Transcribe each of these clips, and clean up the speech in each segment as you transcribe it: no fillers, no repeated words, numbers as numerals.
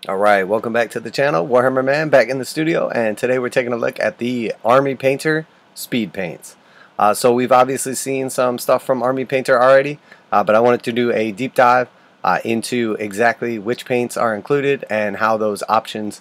Alright, welcome back to the channel. Warhammer Man back in the studio, and today we're taking a look at the Army Painter Speedpaints. So we've obviously seen some stuff from Army Painter already, but I wanted to do a deep dive into exactly which paints are included and how those options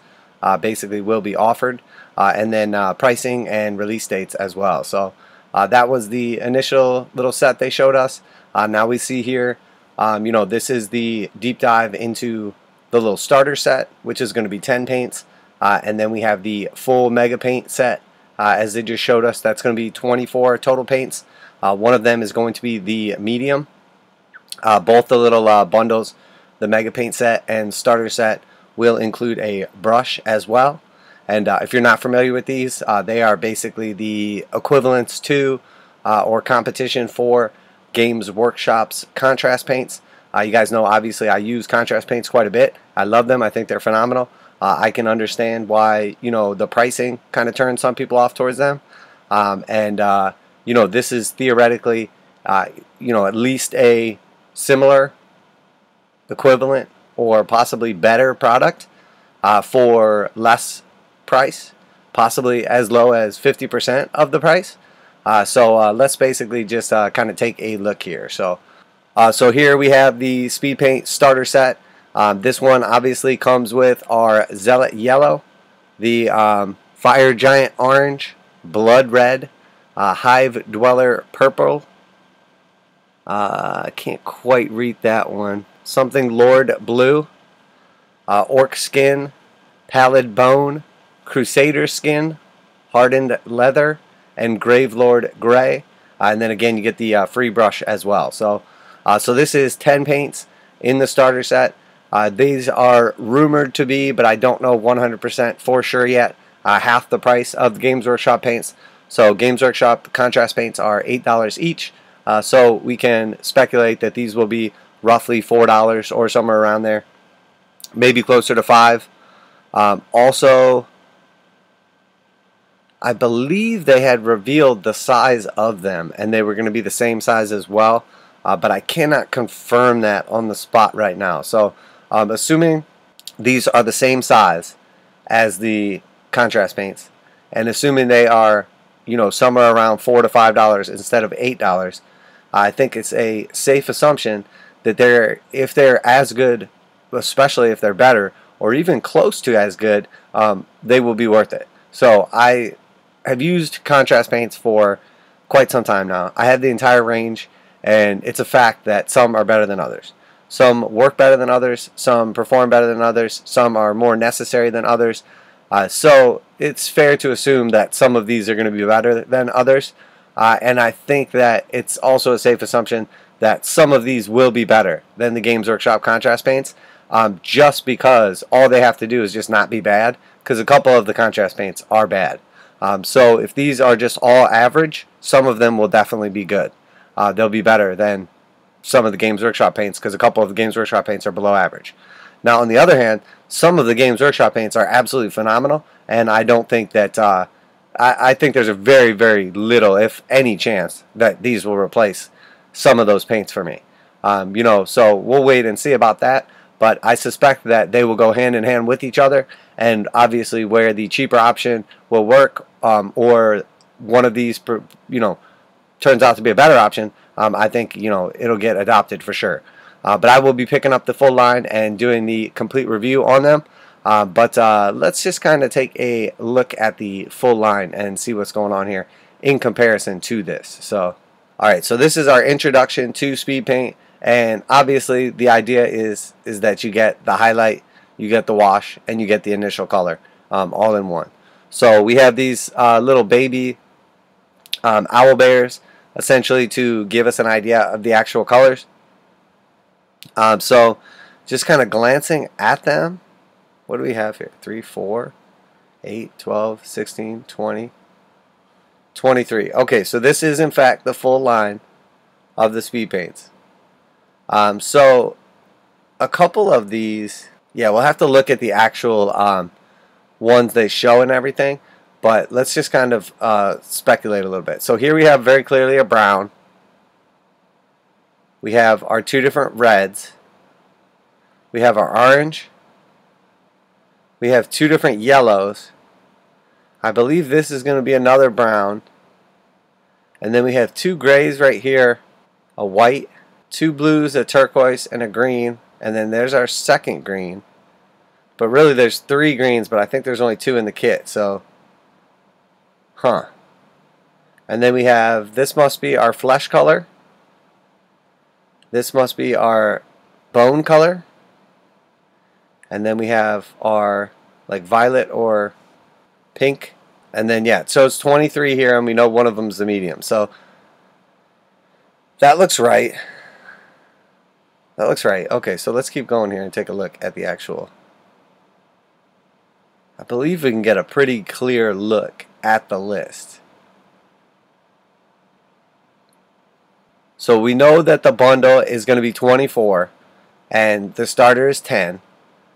basically will be offered, and then pricing and release dates as well. So that was the initial little set they showed us. Now we see here, this is the deep dive into the little starter set, which is going to be 10 paints, and then we have the full mega paint set, as they just showed us. That's going to be 24 total paints. One of them is going to be the medium. Both the little bundles, the mega paint set and starter set, will include a brush as well. And if you're not familiar with these, they are basically the equivalents to or competition for Games Workshop's contrast paints. You guys know, obviously, I use contrast paints quite a bit. I love them. I think they're phenomenal. I can understand why, the pricing kind of turns some people off towards them. This is theoretically, at least a similar, equivalent, or possibly better product for less price, possibly as low as 50% of the price. So let's basically just kind of take a look here. So here we have the Speedpaint starter set. This one obviously comes with our Zealot yellow, the Fire Giant orange, Blood red, Hive Dweller purple. I can't quite read that one. Something Lord blue, Orc skin, Pallid bone, Crusader skin, Hardened leather, and Gravelord gray. And then again you get the free brush as well. So this is 10 paints in the starter set. These are rumored to be, but I don't know 100% for sure yet, half the price of the Games Workshop paints. So Games Workshop contrast paints are $8 each. So we can speculate that these will be roughly $4 or somewhere around there, maybe closer to $5. Also, I believe they had revealed the size of them, and they were going to be the same size as well. But I cannot confirm that on the spot right now. So assuming these are the same size as the contrast paints, and assuming they are, somewhere around $4 to $5 instead of $8, I think it's a safe assumption that if they're as good, especially if they're better, or even close to as good, they will be worth it. So I have used contrast paints for quite some time now. I have the entire range. And it's a fact that some are better than others. Some work better than others. Some perform better than others. Some are more necessary than others. So it's fair to assume that some of these are going to be better than others. And I think that it's also a safe assumption that some of these will be better than the Games Workshop contrast paints, just because all they have to do is just not be bad, because a couple of the contrast paints are bad. So if these are just all average, some of them will definitely be good. They'll be better than some of the Games Workshop paints, because a couple of the Games Workshop paints are below average. Now, on the other hand, some of the Games Workshop paints are absolutely phenomenal, and I don't think that I think there's a very, very little, if any, chance that these will replace some of those paints for me. So we'll wait and see about that, but I suspect that they will go hand in hand with each other, and obviously where the cheaper option will work, or one of these, turns out to be a better option, I think it'll get adopted for sure. But I will be picking up the full line and doing the complete review on them. But let's just kind of take a look at the full line and see what's going on here in comparison to this. So, alright, so this is our introduction to speed paint, and obviously the idea is that you get the highlight, you get the wash, and you get the initial color all in one. So we have these little baby owl bears, essentially to give us an idea of the actual colors. So just kind of glancing at them, what do we have here? 3, 4, 8, 12, 16, 20, 23. Okay, so this is in fact the full line of the speed paints. So a couple of these, yeah, we'll have to look at the actual ones they show and everything. But let's just kind of speculate a little bit. So here we have very clearly a brown. We have our two different reds. We have our orange. We have two different yellows. I believe this is going to be another brown. And then we have two grays right here, a white, two blues, a turquoise, and a green. And then there's our second green. But really there's three greens, but I think there's only two in the kit. So, And then we have, this must be our flesh color. This must be our bone color. And then we have our like violet or pink. And then yeah, so it's 23 here, and we know one of them's the medium. So that looks right. That looks right. Okay, so let's keep going here and take a look at the actual. I believe we can get a pretty clear look at the list. So we know that the bundle is going to be 24 and the starter is 10.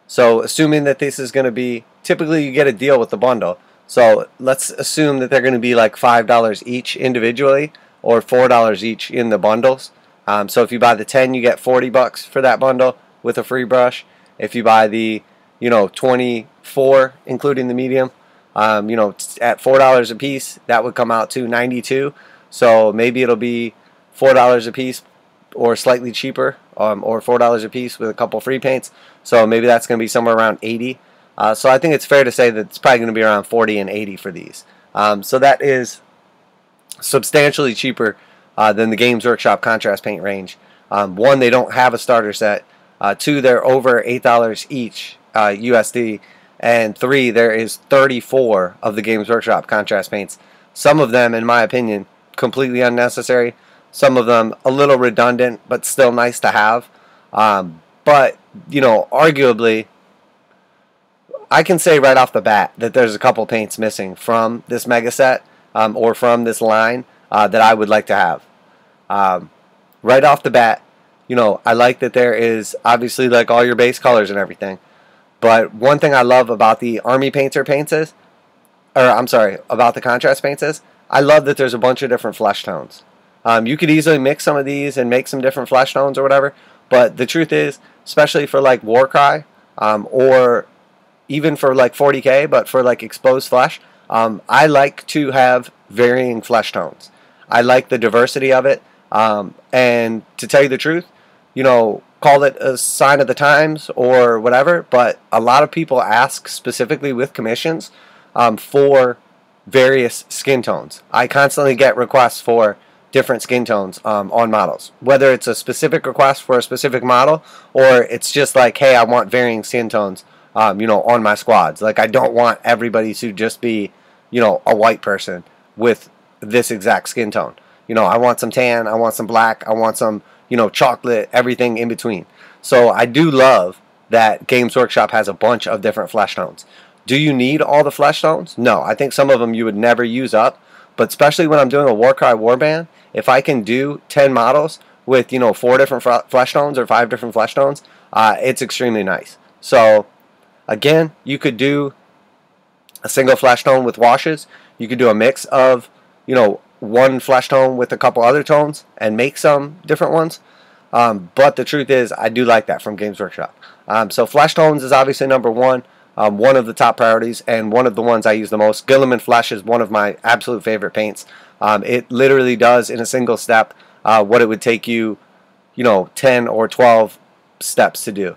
So assuming that this is going to be, typically you get a deal with the bundle. So let's assume that they're going to be like $5 each individually or $4 each in the bundles. So if you buy the 10, you get 40 bucks for that bundle with a free brush. If you buy the 24 including the medium, at $4 a piece, that would come out to 92. So maybe it'll be $4 a piece or slightly cheaper, or $4 a piece with a couple free paints. So maybe that's going to be somewhere around 80. So I think it's fair to say that it's probably going to be around 40 and 80 for these. So that is substantially cheaper than the Games Workshop contrast paint range. One, they don't have a starter set. Two, they're over $8 each USD. And three, there is 34 of the Games Workshop contrast paints. Some of them, in my opinion, completely unnecessary. Some of them a little redundant, but still nice to have. But, arguably, I can say right off the bat that there's a couple paints missing from this Megaset or from this line that I would like to have. Right off the bat, I like that there is obviously like all your base colors and everything. But one thing I love about the Army Painter paints is, about the contrast paints is, I love that there's a bunch of different flesh tones. You could easily mix some of these and make some different flesh tones or whatever. But the truth is, especially for like warcry or even for like 40K, but for like exposed flesh, I like to have varying flesh tones. I like the diversity of it. And to tell you the truth, call it a sign of the times or whatever, but a lot of people ask specifically with commissions for various skin tones. I constantly get requests for different skin tones on models, whether it's a specific request for a specific model or it's just like, hey, I want varying skin tones on my squads. Like, I don't want everybody to just be a white person with this exact skin tone. I want some tan, I want some black, I want some chocolate, everything in between. So I do love that Games Workshop has a bunch of different flesh tones. Do you need all the flesh tones? No, I think some of them you would never use up, but especially when I'm doing a Warcry warband, if I can do 10 models with 4 different flesh tones or 5 different flesh tones, it's extremely nice. So again, you could do a single flesh tone with washes. You could do a mix of one flesh tone with a couple other tones and make some different ones. But the truth is, I do like that from Games Workshop. So flesh tones is obviously number one. One of the top priorities and one of the ones I use the most. Guilliman Flesh is one of my absolute favorite paints. It literally does in a single step what it would take you 10 or 12 steps to do.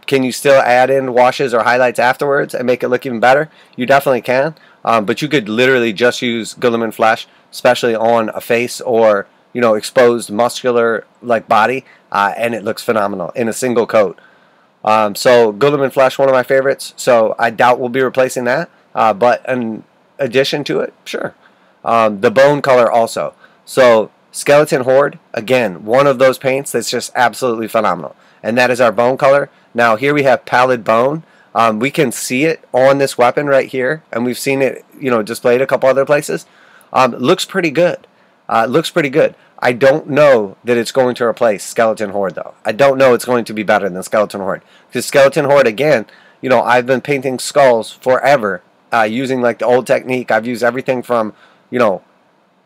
Can you still add in washes or highlights afterwards and make it look even better? You definitely can. But you could literally just use Guilliman Flesh, especially on a face or exposed muscular like body, and it looks phenomenal in a single coat. So Guilliman Flesh, one of my favorites. So I doubt we'll be replacing that. But in addition to it, sure. The bone color also. So Skeleton Horde, again, one of those paints that's just absolutely phenomenal. And that is our bone color. Now here we have Pallid Bone. We can see it on this weapon right here, and we've seen it displayed a couple other places. Looks pretty good. Looks pretty good. I don't know that it's going to replace Skeleton Horde, though. I don't know it's going to be better than Skeleton Horde. Because Skeleton Horde, again, I've been painting skulls forever using like the old technique. I've used everything from,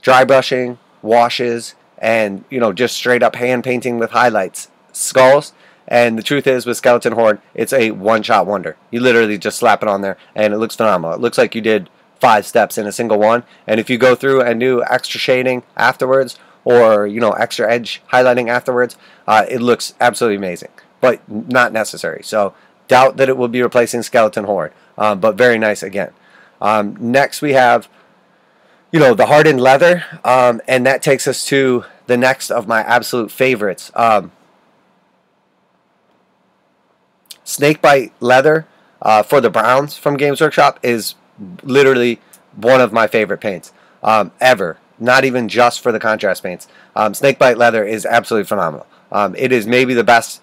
dry brushing, washes, and, just straight up hand painting with highlights. Skulls, And the truth is, with Skeleton Horde, it's a one-shot wonder. You literally just slap it on there, and it looks phenomenal. It looks like you did 5 steps in a single one. And if you go through and do extra shading afterwards, or extra edge highlighting afterwards, it looks absolutely amazing. But not necessary. So doubt that it will be replacing Skeleton Horde. But very nice again. Next we have the hardened leather, and that takes us to the next of my absolute favorites. Snakebite leather for the Browns from Games Workshop is literally one of my favorite paints ever. Not even just for the contrast paints. Snakebite leather is absolutely phenomenal. It is maybe the best.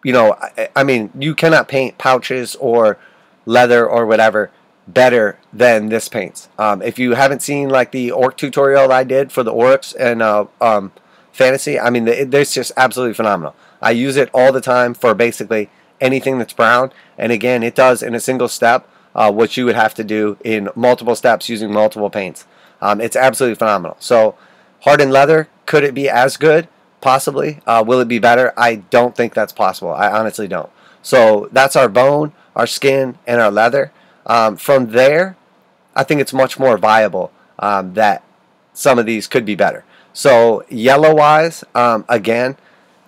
I mean, you cannot paint pouches or leather or whatever better than this paints. If you haven't seen like the orc tutorial I did for the orcs and fantasy, I mean, it's just absolutely phenomenal. I use it all the time for basically anything that's brown, and again, it does in a single step what you would have to do in multiple steps using multiple paints. It's absolutely phenomenal. So, hardened leather, could it be as good? Possibly. Will it be better? I don't think that's possible. I honestly don't. So that's our bone, our skin, and our leather. From there, I think it's much more viable that some of these could be better. So yellow-wise, again,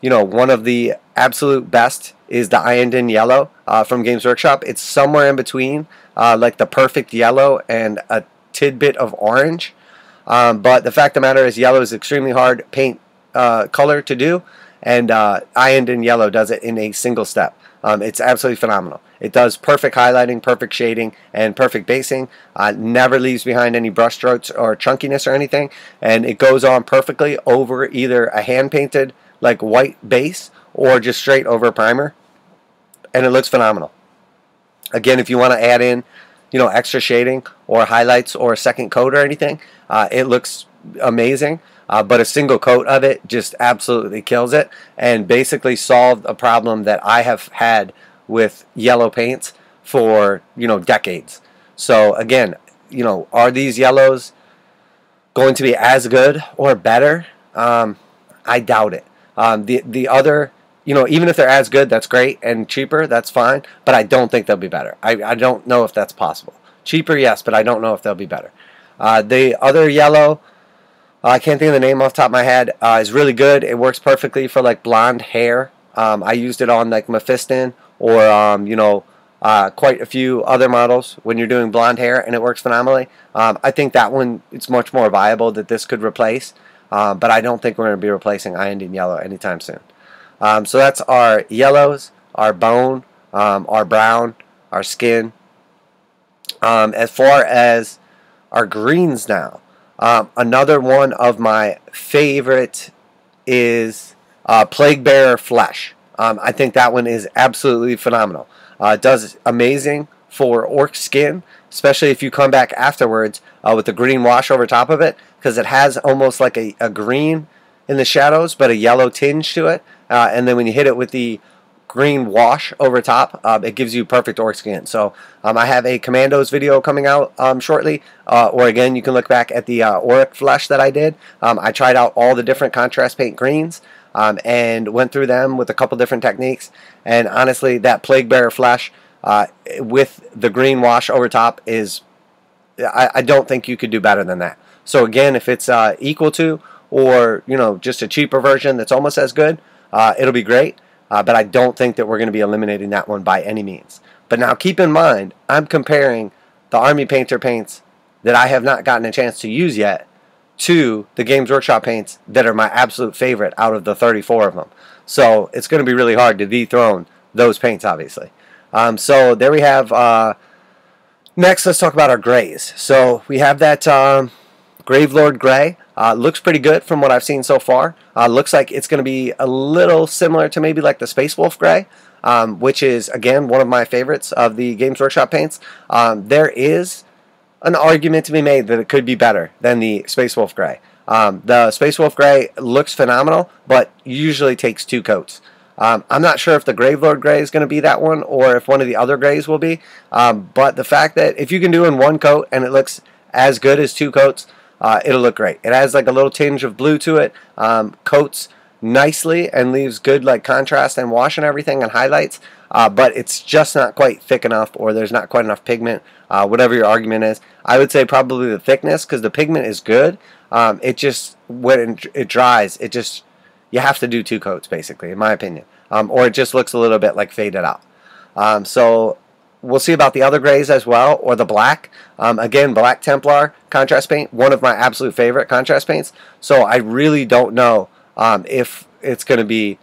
one of the absolute best is the Ironed Yellow from Games Workshop. It's somewhere in between, like the perfect yellow and a tidbit of orange. But the fact of the matter is, yellow is extremely hard paint color to do, and Ironed Yellow does it in a single step. It's absolutely phenomenal. It does perfect highlighting, perfect shading, and perfect basing. Never leaves behind any brush strokes or chunkiness or anything, and it goes on perfectly over either a hand-painted like white base or just straight over a primer, and it looks phenomenal. Again, if you want to add in extra shading or highlights or a second coat or anything, it looks amazing. But a single coat of it just absolutely kills it, and basically solved a problem that I have had with yellow paints for decades. So again, are these yellows going to be as good or better? I doubt it. The other, even if they're as good, that's great, and cheaper, that's fine, but I don't think they'll be better. I don't know if that's possible. Cheaper, yes, but I don't know if they'll be better. The other yellow, I can't think of the name off the top of my head, is really good. It works perfectly for like blonde hair. I used it on like Mephiston or quite a few other models when you're doing blonde hair, and it works phenomenally. I think that one, it's much more viable that this could replace, but I don't think we're going to be replacing Ironed Yellow anytime soon. So that's our yellows, our bone, our brown, our skin. As far as our greens now, another one of my favorite is Plague Bearer Flesh. I think that one is absolutely phenomenal. It does amazing for orc skin, especially if you come back afterwards with the green wash over top of it, because it has almost like a green in the shadows, but a yellow tinge to it. And then when you hit it with the green wash over top, it gives you perfect orc skin. So I have a Kommandos video coming out shortly, or again, you can look back at the orruk flesh that I did. I tried out all the different contrast paint greens and went through them with a couple different techniques, and honestly, that Plague Bearer flesh with the green wash over top is, I don't think you could do better than that. So again, if it's equal to, or just a cheaper version that's almost as good, it'll be great. But I don't think that we're going to be eliminating that one by any means. But now keep in mind, I'm comparing the Army Painter paints that I have not gotten a chance to use yet to the Games Workshop paints that are my absolute favorite out of the 34 of them. So it's going to be really hard to dethrone those paints, obviously. So there we have, next let's talk about our grays. So we have that Gravelord Gray. Looks pretty good from what I've seen so far. Looks like it's going to be a little similar to maybe like the Space Wolf Gray, which is, again, one of my favorites of the Games Workshop paints. There is an argument to be made that it could be better than the Space Wolf Gray. The Space Wolf Gray looks phenomenal, but usually takes 2 coats. I'm not sure if the Gravelord Gray is going to be that one, or if one of the other grays will be. But the fact that if you can do in 1 coat and it looks as good as 2 coats, it'll look great. It has like a little tinge of blue to it. Coats nicely and leaves good like contrast and wash and everything and highlights, but it's just not quite thick enough, or there's not quite enough pigment, whatever your argument is. I would say probably the thickness, because the pigment is good. It just, when it dries, it just, you have to do 2 coats basically, in my opinion, or it just looks a little bit like faded out. So we'll see about the other grays as well, or the black. Again, Black Templar contrast paint, one of my absolute favorite contrast paints. So I really don't know if it's going to be,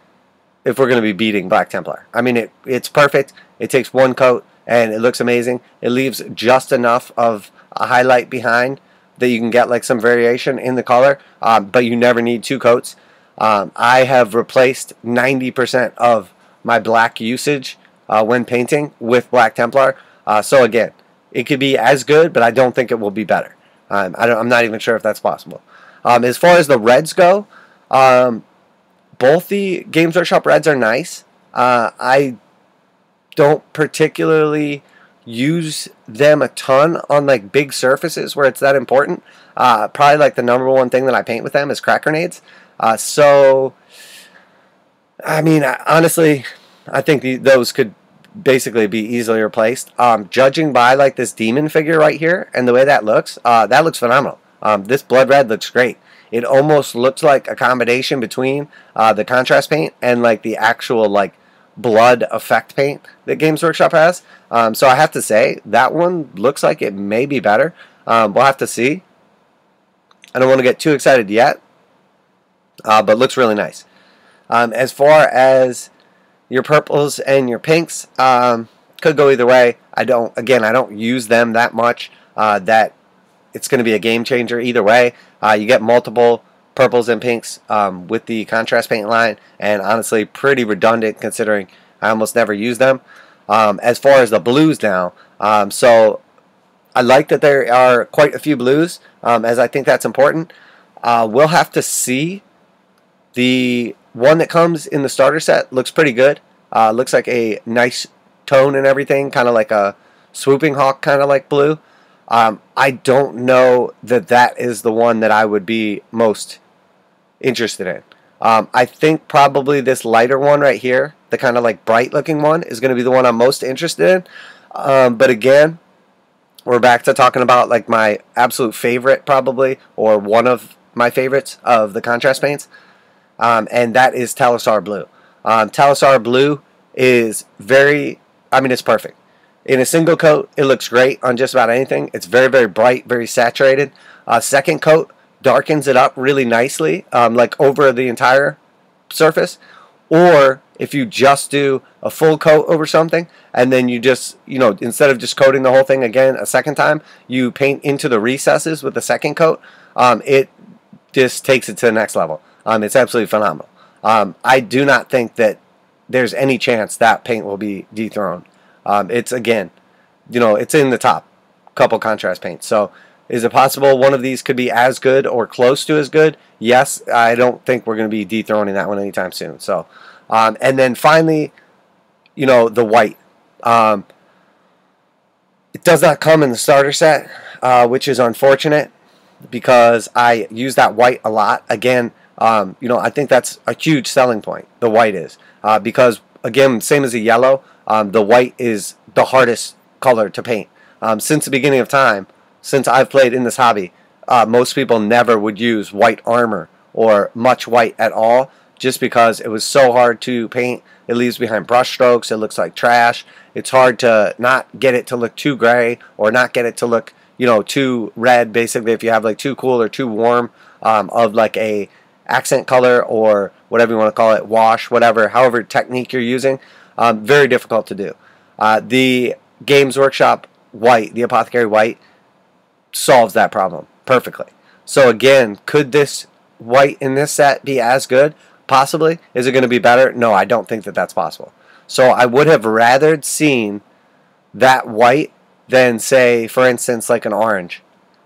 if we're going to be beating Black Templar. I mean, it's perfect. It takes 1 coat and it looks amazing. It leaves just enough of a highlight behind that you can get like some variation in the color, but you never need 2 coats. I have replaced 90% of my black usage when painting with Black Templar. So again, it could be as good, but I don't think it will be better. I'm not even sure if that's possible. As far as the reds go, both the Games Workshop reds are nice. I don't particularly use them a ton on like big surfaces where it's that important. Probably like the #1 thing that I paint with them is crack grenades. So I mean, honestly, I think those could basically be easily replaced. Judging by like this demon figure right here and the way that looks phenomenal. This blood red looks great. It almost looks like a combination between the contrast paint and like the actual like blood effect paint that Games Workshop has. So I have to say that one looks like it may be better. We'll have to see. I don't want to get too excited yet, but looks really nice. As far as your purples and your pinks, could go either way. I don't use them that much that it's going to be a game changer either way. You get multiple purples and pinks with the contrast paint line, and honestly pretty redundant considering I almost never use them. As far as the blues now, so I like that there are quite a few blues, as I think that's important. We'll have to see. The one that comes in the starter set looks pretty good. Looks like a nice tone and everything, kind of like a swooping hawk kind of like blue. I don't know that that is the one that I would be most interested in. I think probably this lighter one right here, the kind of like bright looking one, is going to be the one I'm most interested in. But again, we're back to talking about like my absolute favorite probably, or one of my favorites of the contrast paints, and that is Talassar Blue. Talassar Blue is it's perfect. In a single coat, it looks great on just about anything. It's very, very bright, very saturated. Second coat darkens it up really nicely, like over the entire surface. Or if you just do a full coat over something, and then you just, instead of just coating the whole thing again a second time, you paint into the recesses with the second coat, it just takes it to the next level. It's absolutely phenomenal. I do not think that there's any chance that paint will be dethroned. It's, again, it's in the top couple contrast paints. So is it possible one of these could be as good or close to as good? Yes. I don't think we're going to be dethroning that one anytime soon. So, and then finally, the white. It does not come in the starter set, which is unfortunate because I use that white a lot. Again, I think that's a huge selling point. The white is because, again, same as the yellow, the white is the hardest color to paint. Since the beginning of time, since I've played in this hobby, most people never would use white armor or much white at all, just because it was so hard to paint. It leaves behind brush strokes. It looks like trash. It's hard to not get it to look too gray or not get it to look, too red. Basically, if you have like too cool or too warm of like a accent color or whatever you want to call it, wash, whatever, however technique you're using, very difficult to do. The Games Workshop white, the Apothecary white, solves that problem perfectly. So again, could this white in this set be as good? Possibly. Is it going to be better? No, I don't think that that's possible. So I would have rather seen that white than, say, for instance, like an orange.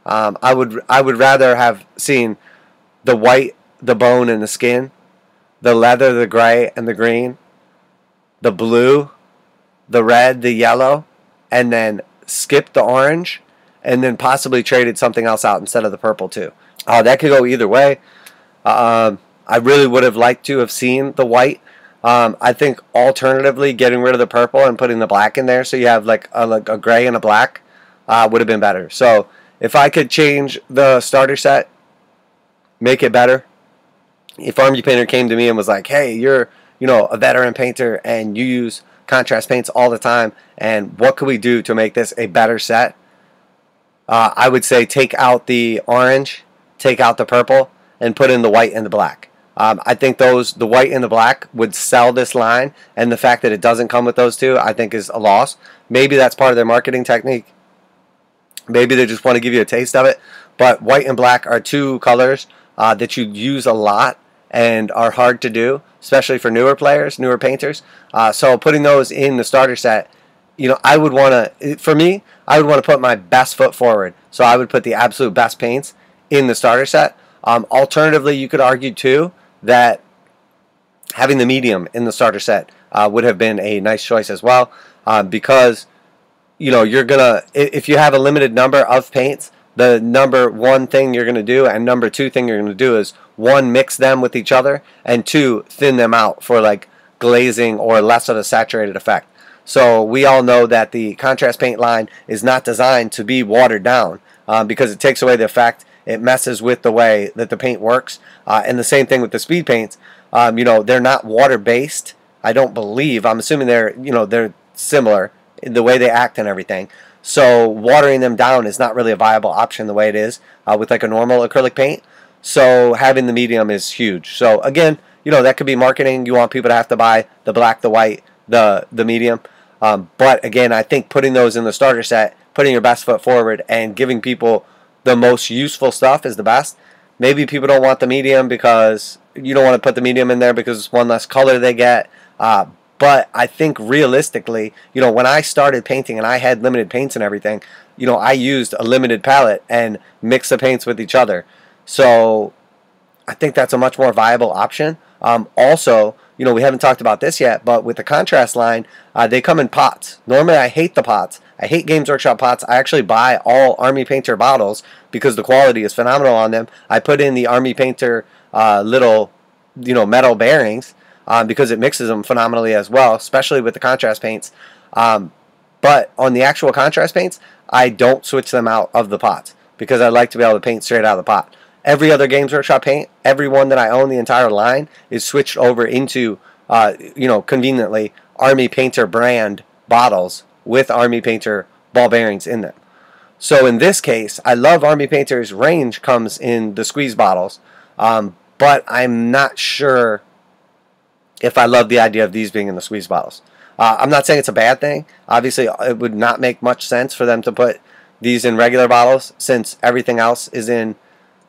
I would rather have seen the white, the bone, and the skin, the leather, the gray, and the green, the blue, the red, the yellow, and then skip the orange, and then possibly traded something else out instead of the purple too. That could go either way. I really would have liked to have seen the white. I think alternatively getting rid of the purple and putting the black in there so you have like a gray and a black would have been better. So if I could change the starter set, make it better. If Army Painter came to me and was like, hey, you're a veteran painter and you use contrast paints all the time, and what could we do to make this a better set? I would say take out the orange, take out the purple, and put in the white and the black. I think the white and the black would sell this line, and the fact that it doesn't come with those two, I think, is a loss. Maybe that's part of their marketing technique. Maybe they just want to give you a taste of it. But white and black are two colors that you use a lot and are hard to do, especially for newer players, newer painters. So putting those in the starter set, I would want to, for me, I would want to put my best foot forward. So I would put the absolute best paints in the starter set. Alternatively, you could argue too that having the medium in the starter set would have been a nice choice as well, because you're gonna, if you have a limited number of paints, the number one thing you're gonna do and number two thing you're gonna do is, one, mix them with each other, and two, thin them out for like glazing or less of a saturated effect. So we all know that the contrast paint line is not designed to be watered down, because it takes away the effect. It messes with the way that the paint works. And the same thing with the speed paints. They're not water based, I don't believe. I'm assuming they're similar in the way they act and everything. So watering them down is not really a viable option the way it is with like a normal acrylic paint. So having the medium is huge. So again, that could be marketing. You want people to have to buy the black, the white, the medium. But again, I think putting those in the starter set, putting your best foot forward and giving people the most useful stuff is the best. Maybe people don't want the medium because you don't want to put the medium in there because it's one less color they get. But I think realistically, when I started painting and I had limited paints and everything, I used a limited palette and mixed the paints with each other. So I think that's a much more viable option. Also, we haven't talked about this yet, but with the contrast line, they come in pots. Normally, I hate the pots. I hate Games Workshop pots. I actually buy all Army Painter bottles because the quality is phenomenal on them. I put in the Army Painter little, metal bearings because it mixes them phenomenally as well, especially with the contrast paints. But on the actual contrast paints, I don't switch them out of the pots because I like to be able to paint straight out of the pot. Every other Games Workshop paint, every one that I own, the entire line, is switched over into, conveniently, Army Painter brand bottles with Army Painter ball bearings in them. So in this case, I love Army Painter's range comes in the squeeze bottles, but I'm not sure if I love the idea of these being in the squeeze bottles. I'm not saying it's a bad thing. Obviously, it would not make much sense for them to put these in regular bottles since everything else is in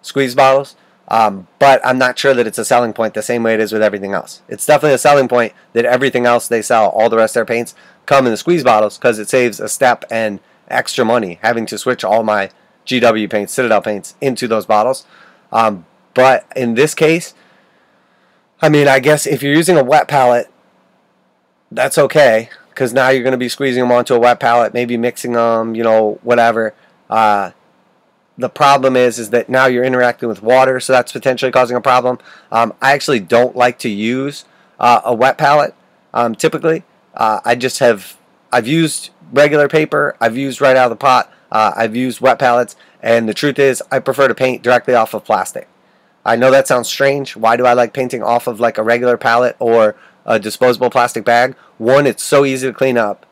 squeeze bottles, but I'm not sure that it's a selling point the same way it is with everything else. It's definitely a selling point that everything else they sell, all the rest of their paints, come in the squeeze bottles because it saves a step and extra money having to switch all my GW paints, Citadel paints into those bottles. But in this case, I mean, I guess if you're using a wet palette, that's okay because now you're going to be squeezing them onto a wet palette, maybe mixing them, whatever. The problem is that now you're interacting with water, so that's potentially causing a problem. I actually don't like to use a wet palette typically. I've used regular paper, I've used right out of the pot, I've used wet palettes, and the truth is I prefer to paint directly off of plastic. I know that sounds strange. Why do I like painting off of like a regular palette or a disposable plastic bag? One, it's so easy to clean up.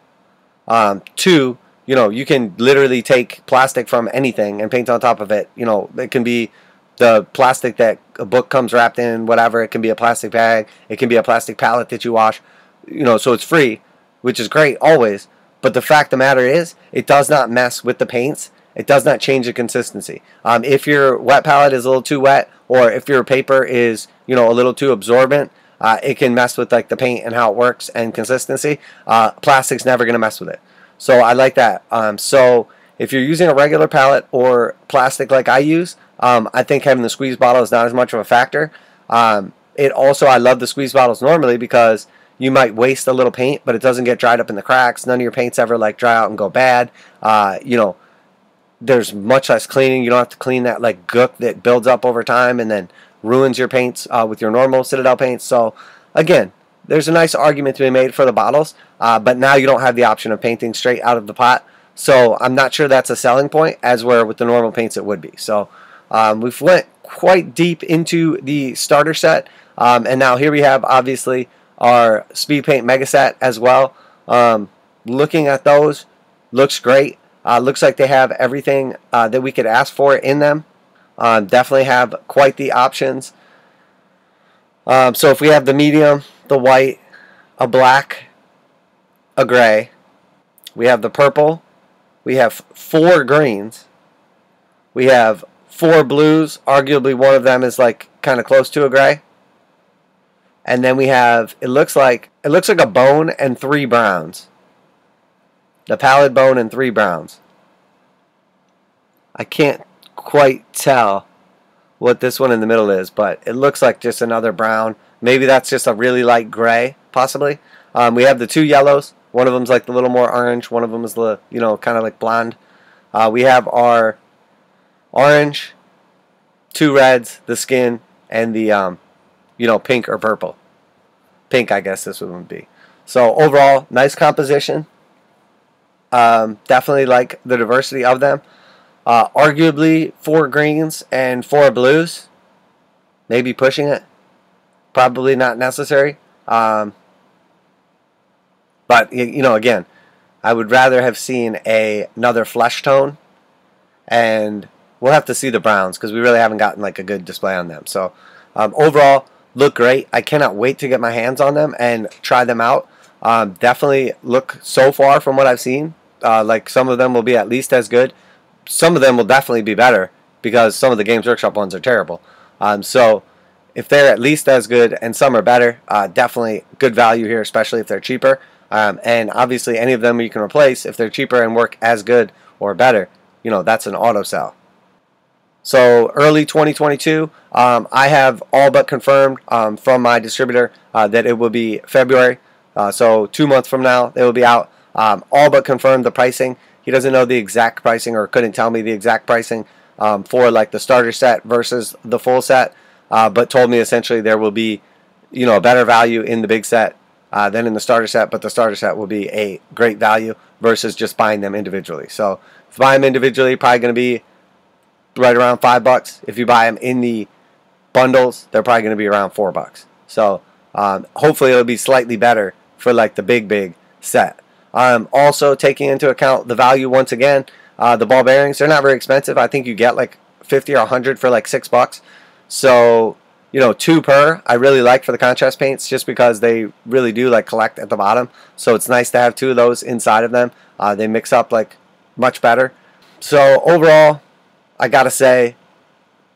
Two, you can literally take plastic from anything and paint on top of it. It can be the plastic that a book comes wrapped in, whatever. It can be a plastic bag. It can be a plastic palette that you wash. So it's free, which is great always. But the fact of the matter is, it does not mess with the paints. It does not change the consistency. If your wet palette is a little too wet, or if your paper is, a little too absorbent, it can mess with like the paint and how it works and consistency. Plastic's never going to mess with it. So I like that. So if you're using a regular palette or plastic like I use, I think having the squeeze bottle is not as much of a factor. I love the squeeze bottles normally because you might waste a little paint, but it doesn't get dried up in the cracks. None of your paints ever like dry out and go bad. There's much less cleaning. You don't have to clean that like gook that builds up over time and then ruins your paints with your normal Citadel paints. So again, there's a nice argument to be made for the bottles, but now you don't have the option of painting straight out of the pot. So I'm not sure that's a selling point, as where with the normal paints it would be. So we've went quite deep into the starter set, and now here we have obviously our Speedpaint Megaset as well. Looking at those, looks great. Looks like they have everything that we could ask for in them. Definitely have quite the options. So if we have the medium, the white, a black, a gray, we have the purple, we have 4 greens, we have 4 blues, arguably one of them is like kind of close to a gray, and then we have, it looks like a bone and 3 browns. The pallid bone and 3 browns. I can't quite tell what this one in the middle is, but it looks like just another brown. Maybe that's just a really light gray, possibly. We have the 2 yellows. One of them's like the little more orange. One of them is the, you know, kind of like blonde. We have our orange, 2 reds, the skin, and the you know, pink or purple. Pink, I guess this one would be. So overall, nice composition. Definitely like the diversity of them. Arguably 4 greens and 4 blues. Maybe pushing it. Probably not necessary. But, you know, again, I would rather have seen another flesh tone. And we'll have to see the browns, because we really haven't gotten like a good display on them. So overall, look great. I cannot wait to get my hands on them and try them out. Definitely look, so far from what I've seen, like some of them will be at least as good. Some of them will definitely be better, because some of the Games Workshop ones are terrible. So if they're at least as good and some are better, definitely good value here, especially if they're cheaper. And obviously any of them you can replace if they're cheaper and work as good or better. You know, that's an auto sell. So early 2022, I have all but confirmed from my distributor that it will be February. So 2 months from now, they will be out. All but confirmed the pricing. He doesn't know the exact pricing, or couldn't tell me the exact pricing for like the starter set versus the full set, but told me essentially there will be, you know, a better value in the big set than in the starter set, but the starter set will be a great value versus just buying them individually. So if you buy them individually, probably going to be right around $5. If you buy them in the bundles, they're probably going to be around $4. So hopefully it'll be slightly better for like the big set. Also taking into account the value once again, the ball bearings, they're not very expensive. I think you get like 50 or 100 for like $6. So, you know, 2 per, I really like for the contrast paints, just because they really do like collect at the bottom. So it's nice to have 2 of those inside of them. They mix up like much better. So overall, I gotta say,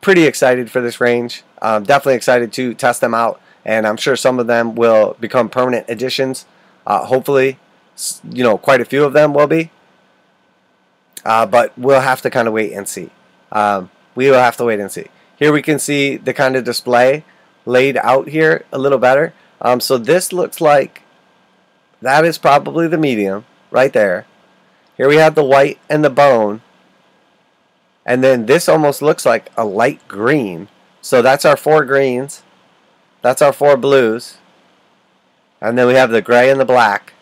pretty excited for this range. Definitely excited to test them out, and I'm sure some of them will become permanent additions. Hopefully, you know, quite a few of them will be. But we'll have to kind of wait and see. We will have to wait and see. Here we can see the kind of display laid out here a little better. So this looks like that is probably the medium right there. Here we have the white and the bone. And then this almost looks like a light green. So that's our 4 greens. That's our 4 blues. And then we have the gray and the black.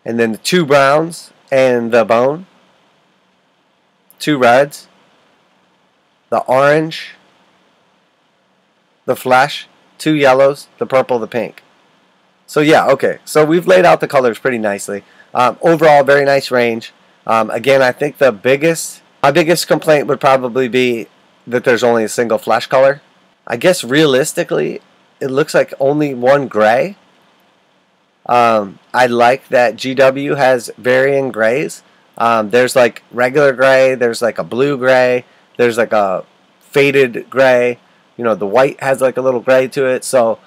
And then the 2 browns and the bone. 2 reds. The orange. The flesh. 2 yellows. The purple, the pink. So yeah, okay. So we've laid out the colors pretty nicely. Overall, very nice range. Again, I think my biggest complaint would probably be that there's only a single flesh color. I guess realistically, it looks like only 1 gray. I like that GW has varying grays. There's like regular gray, there's like a blue gray, there's like a faded gray. You know, the white has like a little gray to it, so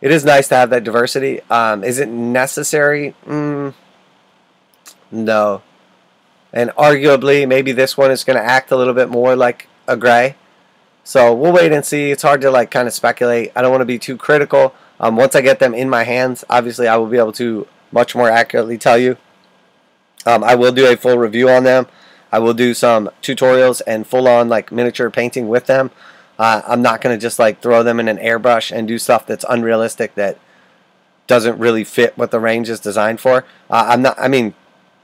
it is nice to have that diversity. Is it necessary? No. And arguably, maybe this one is going to act a little bit more like a gray. So we'll wait and see. It's hard to like kind of speculate. I don't want to be too critical. Once I get them in my hands, obviously I will be able to much more accurately tell you. I will do a full review on them. I will do some tutorials and full-on like miniature painting with them. I'm not going to just like throw them in an airbrush and do stuff that's unrealistic that doesn't really fit what the range is designed for. I mean,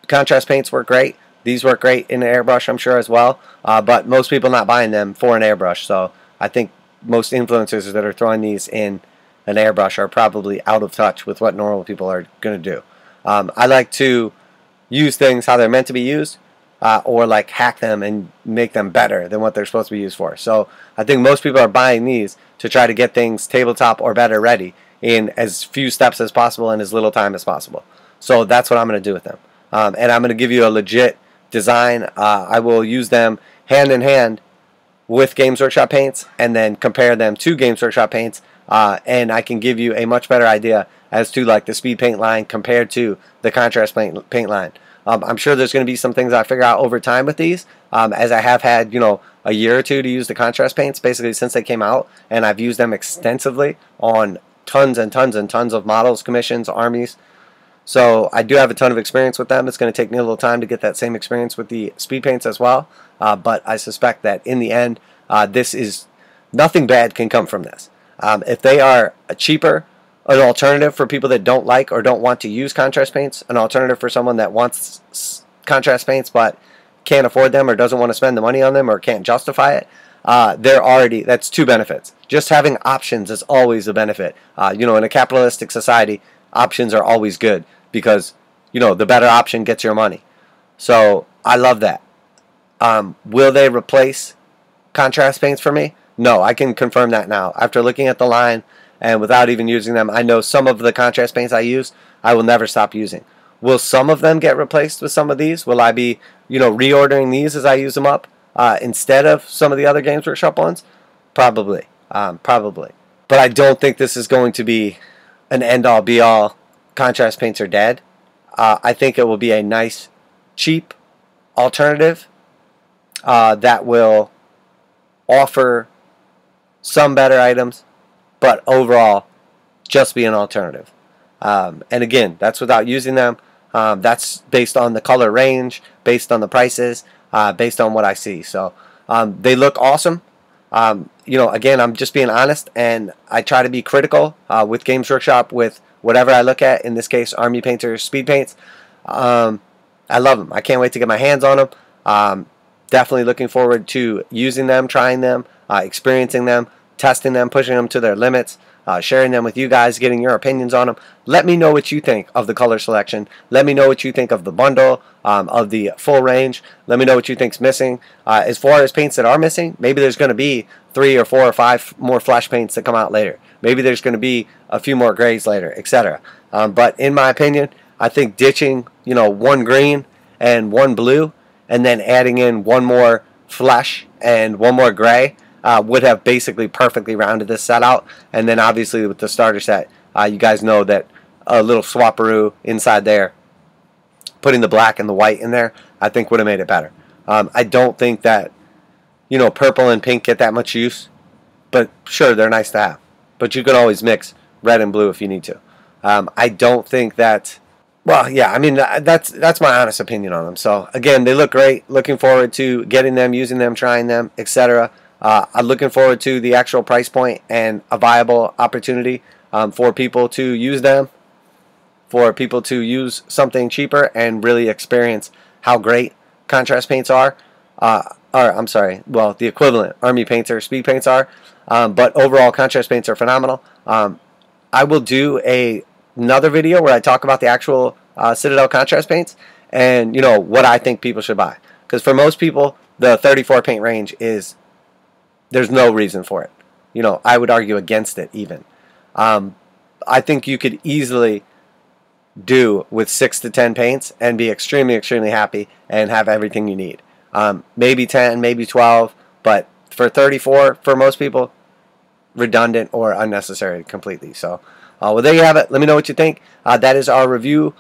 contrast paints work great. These work great in an airbrush, I'm sure, as well. But most people are not buying them for an airbrush. So I think most influencers that are throwing these in an airbrush are probably out of touch with what normal people are going to do. I like to use things how they're meant to be used, or like hack them and make them better than what they're supposed to be used for. So I think most people are buying these to try to get things tabletop or better ready in as few steps as possible in as little time as possible. So that's what I'm going to do with them. And I'm going to give you a legit design. I will use them hand in hand with Games Workshop paints and then compare them to Games Workshop paints, and I can give you a much better idea as to like the speed paint line compared to the contrast paint line. I'm sure there's going to be some things I figure out over time with these, as I have had, you know, a year or two to use the contrast paints basically since they came out, and I've used them extensively on tons and tons and tons of models, commissions, armies. So I do have a ton of experience with them. It's going to take me a little time to get that same experience with the speed paints as well, but I suspect that in the end, this is nothing bad can come from this. If they are cheaper, an alternative for people that don't like or don't want to use contrast paints, an alternative for someone that wants contrast paints but can't afford them or doesn't want to spend the money on them or can't justify it, that's two benefits. Just having options is always a benefit. You know, in a capitalistic society, options are always good because, you know, the better option gets your money. So I love that. Will they replace contrast paints for me? No, I can confirm that now. After looking at the line and without even using them, I know some of the contrast paints I use, I will never stop using. Will some of them get replaced with some of these? Will I be, you know, reordering these as I use them up instead of some of the other Games Workshop ones? Probably. Probably. But I don't think this is going to be an end-all, be-all. Contrast paints are dead. I think it will be a nice, cheap alternative that will offer some better items, but overall just be an alternative. And again, that's without using them. That's based on the color range, based on the prices, based on what I see. So they look awesome. You know, again, I'm just being honest, and I try to be critical with Games Workshop with whatever I look at. In this case, Army Painter Speedpaints. I love them. I can't wait to get my hands on them. Definitely looking forward to using them, trying them, experiencing them, testing them, pushing them to their limits, sharing them with you guys, getting your opinions on them. Let me know what you think of the color selection. Let me know what you think of the bundle, of the full range. Let me know what you think's missing. As far as paints that are missing, maybe there's going to be 3 or 4 or 5 more flash paints that come out later. Maybe there's going to be a few more grays later, etc. But in my opinion, I think ditching, you know, 1 green and 1 blue, and then adding in 1 more flesh and 1 more gray would have basically perfectly rounded this set out. And then obviously with the starter set, you guys know that a little swapperoo inside there, putting the black and the white in there, I think would have made it better. I don't think that, you know, purple and pink get that much use, but sure, they're nice to have. But you can always mix red and blue if you need to. I don't think that, well, yeah, I mean, that's my honest opinion on them. So again, they look great. Looking forward to getting them, using them, trying them, etc. I'm looking forward to the actual price point and a viable opportunity for people to use them, for people to use something cheaper and really experience how great contrast paints are. I'm sorry, well, the equivalent Army Painter Speedpaints are. But overall, contrast paints are phenomenal. I will do another video where I talk about the actual Citadel Contrast paints and, you know, what I think people should buy. Because for most people, the 34 paint range is, there's no reason for it. You know, I would argue against it even. I think you could easily do with 6 to 10 paints and be extremely, extremely happy and have everything you need. Maybe 10, maybe 12, but for 34, for most people, redundant or unnecessary completely. So, well, there you have it. Let me know what you think. That is our review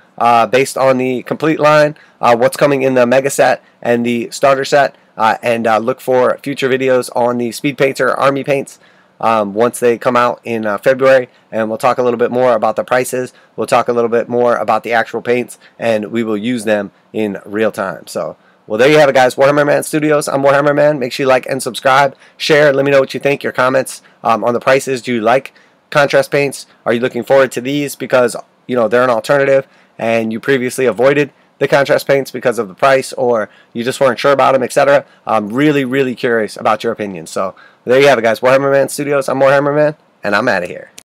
based on the complete line, what's coming in the Megaset and the starter set, and look for future videos on the Speed Painter Army paints once they come out in February, and we'll talk a little bit more about the prices. We'll talk a little bit more about the actual paints, and we will use them in real time. So, Well, there you have it, guys. Warhammer Man Studios. I'm Warhammer Man. Make sure you like and subscribe. Share. Let me know what you think. Your comments on the prices. Do you like contrast paints? Are you looking forward to these because they're an alternative and you previously avoided the contrast paints because of the price, or you just weren't sure about them, etc. I'm really curious about your opinions. So there you have it, guys. Warhammer Man Studios. I'm Warhammer Man, and I'm out of here.